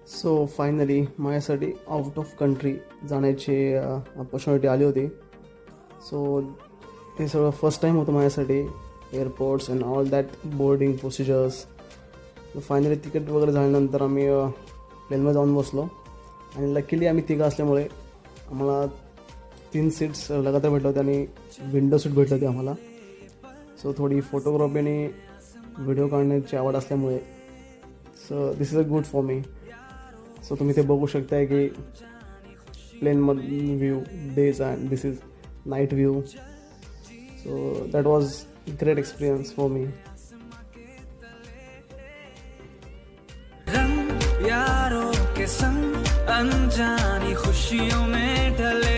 So finally माझ्यासाठी out of country जाण्याची opportunity आली होती. सो ते सगळं फर्स्ट टाईम होतं माझ्यासाठी. Airports and all that boarding procedures. Finally ticket वगैरे झाल्यानंतर आम्ही प्लेनमध्ये जाऊन बसलो आणि लकीली आम्ही तिघं असल्यामुळे आम्हाला 3 सीट्स लगातार भेटले होते आणि विंडो सीट भेटली होती आम्हाला. सो थोडी फोटोग्राफी आणि व्हिडिओ काढण्याची आवड असल्यामुळे so this is a good for me. So तुम्ही ते बघू शकताय की प्लेनमधून view days and this is night view. So that was great experience for me. यारों के संग अनजानी खुशियों में ढले